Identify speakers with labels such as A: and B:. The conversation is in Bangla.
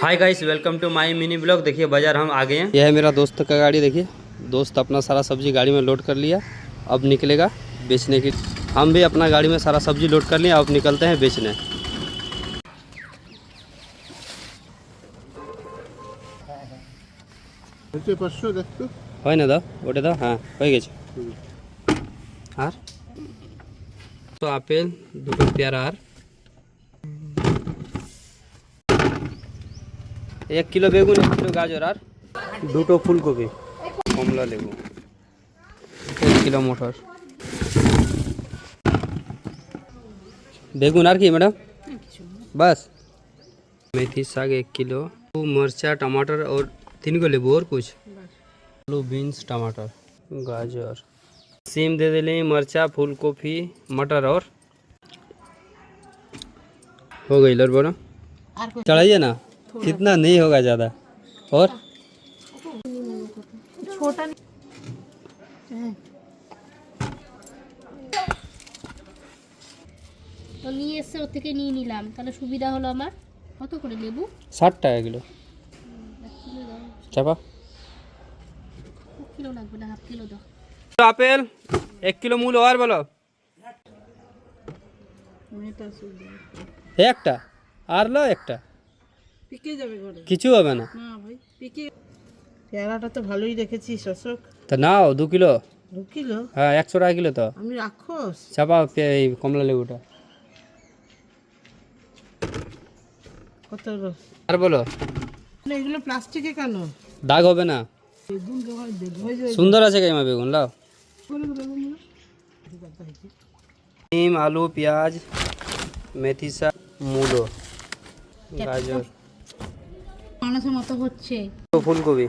A: Hi guys, welcome to my mini blog. देखिए बाजार हम आ गए हैं। यह है मेरा दोस्त का गाड़ी। देखिए दोस्त अपना सारा सब्जी गाड़ी में लोड कर लिया, अब निकलेगा बेचने के। हम भी अपना गाड़ी में सारा सब्जी लोड कर लिया, अब निकलते हैं बेचने। হয় না দাও, ওটা দাও। হ্যাঁ হয়ে গেছে। আর তো আপেল দুটো, পেয়ারা আর 1 কিলো বেগুন, 1 কিলো গাজর আর দুটো ফুলকপি, কমলা লেবু, 1 কিলো মটর, बेगुन आर की मैडम बस। मेथी साग 1 किलो, मिर्चा, टमाटर और 3 को लेबू और कुछ, आलू, बीन्स, टमाटर, गाजर, सीम दे दिली, मिर्चा, फूल गोभी, मटर और हो गई लड़ बोलो। चढ़ाइए ना, कितना नहीं होगा ज़्यादा। और
B: छोटा তো নিয়ে এসে ওর থেকে নিয়ে নিলাম, তাহলে সুবিধা হলো আমার। কত করে লেবু?
A: 60 টাকা কিলো।
B: 1 কিলো দাও।
A: চাপা
B: 1 কিলো লাগবে না, হাফ কিলো দাও।
A: আপেল 1 কিলো মূল আর বলো একটা আর লো একটা
C: পিকে যাবে ঘরে।
A: কিছু হবে না।
C: না ভাই পিকে, পেয়ারাটা তো ভালোই রেখেছিস অশোক।
A: তা নাও 2 কিলো।
C: 2 কিলো?
A: হ্যাঁ 100 টাকা কিলো তো।
C: আমি রাখোস
A: চাপা এই কমলা লেবুটা
C: কত?
A: আর বলো।
C: না এগুলো প্লাস্টিকে কেন?
A: দাগ হবে না,
C: বেগুন হয় বেগুন হয়ে যায়।
A: সুন্দর আছে কাইমা বেগুন। লাও ডিম, আলু, পেঁয়াজ, মেথি শাক, মূলো, গাজর,
B: মানুষের মতো হচ্ছে।
A: ফুলকপি